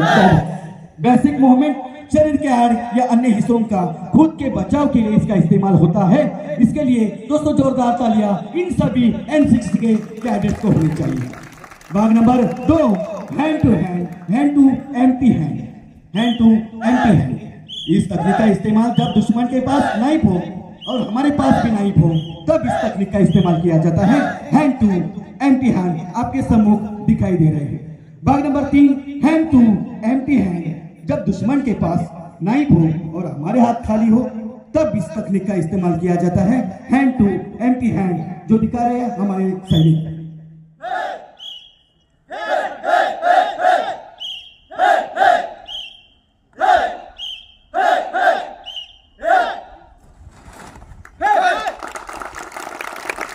Basic movement शरीर के हाड़ या अन्य हिस्सों का खुद के बचाव के लिए इसका इस्तेमाल होता है। इसके लिए दोस्तों जोरदार तालियां इन सभी एनसीसी के कैडेट्स को होनी चाहिए। भाग number 2, hand to hand, hand to empty hand, hand to empty hand. इस तकनीक का इस्तेमाल जब दुश्मन के पास नाइफ हो और हमारे पास भी नाइफ हो तब इस तकनीक का इस्तेमाल किया जाता है। हैंड टू एम्प्टी हैंड आपके सम्मुख दिखाई दे रहे हैं। भाग number 3, hand to empty hand. जब दुश्मन के पास नाइफ हो और हमारे हाथ खाली हो तब इस तकनीक का इस्तेमाल किया जाता है। हैंड टू एम्प्टी हैंड जो दिखा रहे हैं हमारे सैनिक।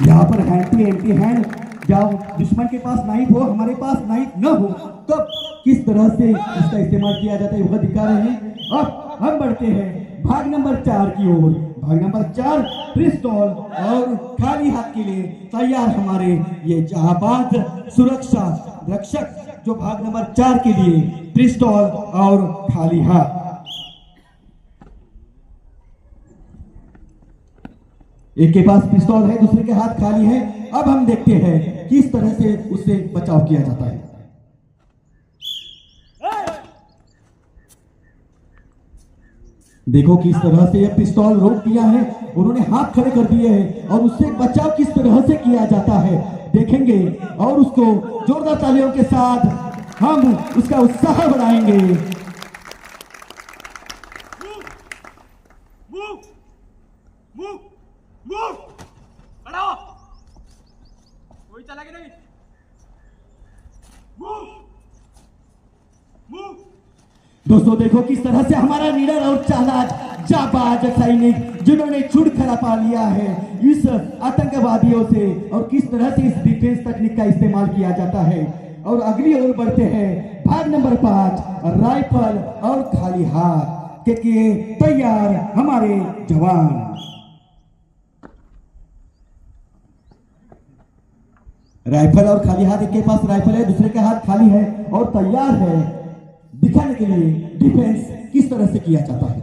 यहाँ पर हैंड टू एम्प्टी हैंड, जब दुश्मन के पास नाइफ हो हमारे पास नाइफ न हो तब किस तरह से इसका इस्तेमाल किया जाता है वह दिखा रहे हैं। अब हम बढ़ते हैं भाग नंबर 4 की ओर। भाग नंबर 4, पिस्तौल और खाली हाथ के लिए तैयार हमारे ये जाबाज सुरक्षा रक्षक जो भाग नंबर 4 के लिए पिस्तौल और खाली हाथ। एक के पास पिस्तौल है, दूसरे के हाथ खाली है। अब हम देखते हैं किस तरह से उससे बचाव किया जाता है। देखो किस तरह से यह पिस्तौल रोक दिया है, उन्होंने हाथ खड़े कर दिए हैं और उससे बचाव किस तरह से किया जाता है देखेंगे और उसको जोरदार तालियों के साथ हम उसका उत्साह बढ़ाएंगे। कोई चला कि नहीं? दोस्तों देखो किस तरह से हमारा लीडर और चालाक जाबाज सैनिक जिन्होंने छुड़ खड़ा पा लिया है इस आतंकवादियों से और किस तरह से इस डिफेंस तकनीक का इस्तेमाल किया जाता है। और अगली ओर बढ़ते हैं भाग नंबर 5, राइफल और खाली हाथ के लिए तैयार हमारे जवान। राइफल और खाली हाथ, एक के पास राइफल है दूसरे के हाथ खाली है और तैयार है दिखाने के लिए डिफेंस किस तरह से किया जाता है।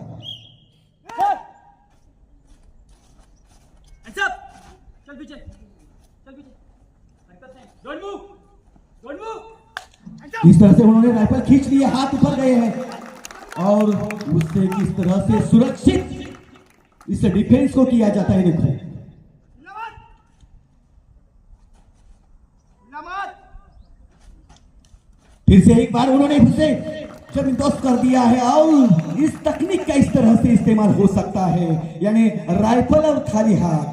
चल पीछे, चल पीछे, हरकत नहीं, डोंट मूव, डोंट मूव। इस तरह से उन्होंने राइफल खींच लिए, हाथ ऊपर गए हैं और उससे किस तरह से सुरक्षित इस डिफेंस को किया जाता है। देखो फिर से एक बार उन्होंने उसे जबरदस्त कर दिया है और इस तकनीक का इस तरह से इस्तेमाल हो सकता है यानी राइफल और खाली हाथ।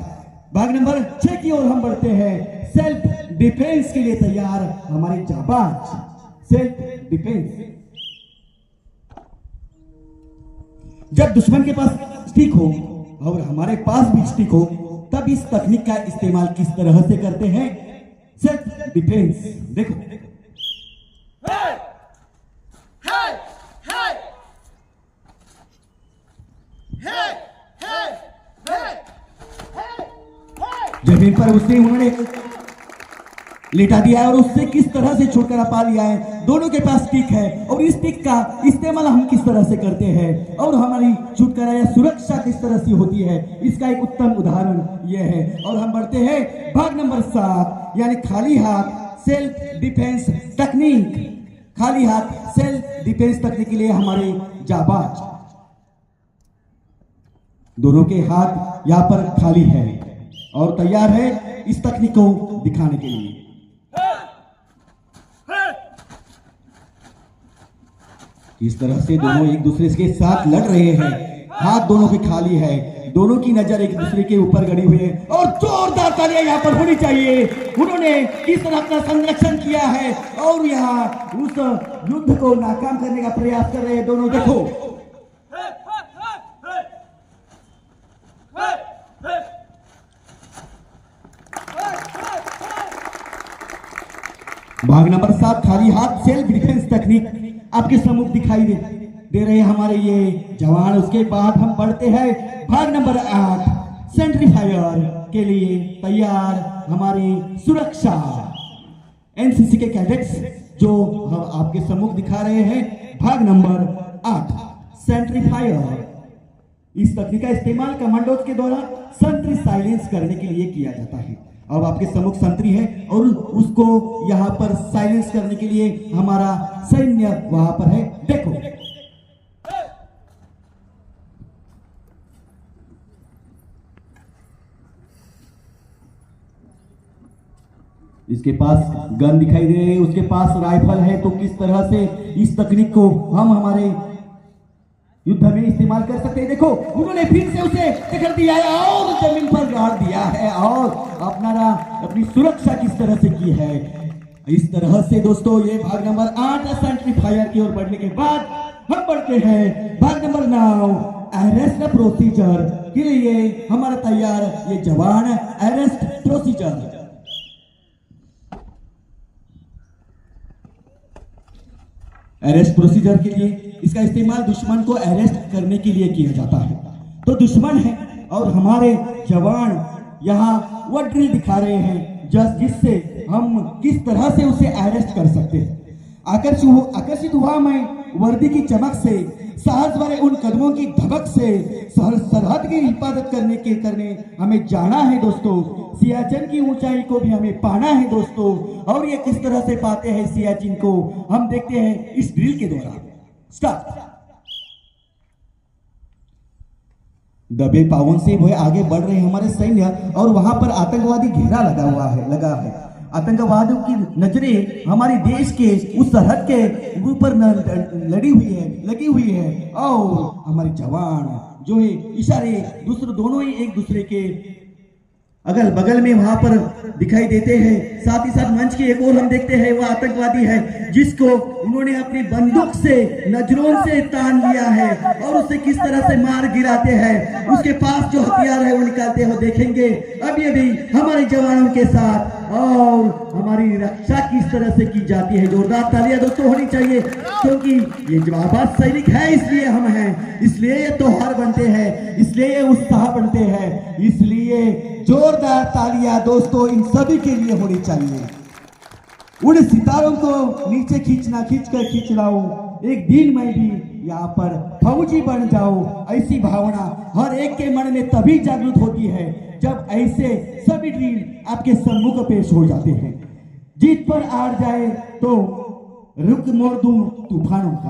भाग नंबर 6 की ओर हम बढ़ते हैं। सेल्फ डिफेंस के लिए तैयार हमारे जाबाज। सेल्फ डिफेंस जब दुश्मन के पास स्टिक हो और हमारे पास भी स्टिक हो तब इस तकनीक का इस्तेमाल किस तरह से करते हैं। सेल्फ डिफेंस देखो जमीन पर उसने उन्होंने लेटा दिया है और उससे किस तरह से छुटकारा पा लिया है। दोनों के पास स्टिक है और इस स्टिक का इस्तेमाल हम किस तरह से करते हैं और हमारी छुटकारा या सुरक्षा किस तरह से होती है इसका एक उत्तम उदाहरण यह है। और हम बढ़ते हैं भाग नंबर 7 यानी खाली हाथ सेल्फ डिफेंस तकनीक। खाली हाथ सेल्फ डिफेंस तकनीक के लिए हमारे जाबाज। दोनों के हाथ यहाँ पर खाली है और तैयार है इस तकनीक को दिखाने के लिए। इस तरह से दोनों एक दूसरे के साथ लड़ रहे हैं, हाथ दोनों के खाली है, दोनों की नजर एक दूसरे के ऊपर गड़ी हुई है और जोरदार तालियां यहाँ पर होनी चाहिए। उन्होंने किस तरह अपना संरक्षण किया है और यहाँ उस युद्ध को नाकाम करने का प्रयास कर रहे हैं दोनों। देखो भाग नंबर 7 खाली हाथ सेल्फ डिफेंस तकनीक आपके सम्मुख दिखाई दे रहे हैं हमारे ये जवान। उसके बाद हम बढ़ते हैं भाग नंबर 8 सेंट्रीफायर के लिए तैयार हमारी सुरक्षा। एनसीसी के कैडेट्स जो हम आपके सम्मुख दिखा रहे हैं भाग नंबर 8 सेंट्रीफायर। इस तकनीक का इस्तेमाल कमांडोज के द्वारा संतरी साइलेंस करने के लिए किया जाता है। अब आपके सम्मुख संतरी है और उसको यहाँ पर साइलेंस करने के लिए हमारा सैन्य वहां पर है। देखो इसके पास गन दिखाई दे रही है, उसके पास राइफल है। तो किस तरह से इस तकनीक को हम हमारे युद्ध में इस्तेमाल कर सकते हैं। देखो उन्होंने फिर से उसे पकड़ दिया है और जमीन पर गाड़ दिया है और अपनी सुरक्षा किस तरह से की है। इस तरह से दोस्तों ये भाग नंबर 8 सेंट्रीफायर की ओर बढ़ने के बाद हम बढ़ते हैं भाग नंबर 9 अरेस्ट प्रोसीजर के लिए। हमारा तैयार ये जवान अरेस्ट प्रोसीजर। अरेस्ट प्रोसीजर के लिए इसका इस्तेमाल दुश्मन को अरेस्ट करने के लिए किया जाता है। तो दुश्मन है और हमारे जवान यहाँ वो ड्रिल दिखा रहे हैं जिससे हम किस तरह से उसे अरेस्ट कर सकते हैं। आकर्षित हुआ मैं वर्दी की चमक से, साहस वाले उन कदमों की धमक से। सरहद की हिफाजत करने हमें जाना है दोस्तों। सियाचिन की ऊंचाई को भी हमें पाना है दोस्तों। और ये किस तरह से पाते हैं सियाचिन को, हम देखते हैं इस ड्रिल के द्वारा। स्टार्ट। दबे पावन से वो आगे बढ़ रहे हैं हमारे सैन्य और वहां पर आतंकवादी घेरा लगा है। आतंकवादियों की नजरें हमारे देश के उस सरहद के ऊपर लगी हुई है और हमारे जवान जो है इशारे दोनों ही एक दूसरे के अगल बगल में वहां पर दिखाई देते हैं। साथ ही साथ मंच की एक और हम देखते हैं वो आतंकवादी है जिसको उन्होंने अपनी बंदूक से नजरों से तान लिया है और उसे किस तरह से मार गिराते हैं। उसके पास जो हथियार है वो निकालते हो देखेंगे अब ये भी हमारे जवानों के साथ। और हमारी रक्षा किस तरह से की जाती है। जोरदार तालियां दोस्तों होनी चाहिए क्योंकि ये जवाबाज सैनिक है, इसलिए हम हैं, इसलिए ये त्योहार बनते हैं, इसलिए ये उत्साह बनते हैं। इसलिए जोरदार तालियां दोस्तों इन सभी के लिए होनी चाहिए। उन सितारों को नीचे खींच रहा हूं। एक दिन मैं भी यहाँ पर फौजी बन जाऊं, ऐसी भावना हर एक के मन में तभी जागृत होती है जब ऐसे सभी ड्रिल आपके सम्मुख पेश हो जाते हैं। जीत पर आ जाए तो रुक मोड़ दूं तूफानों का।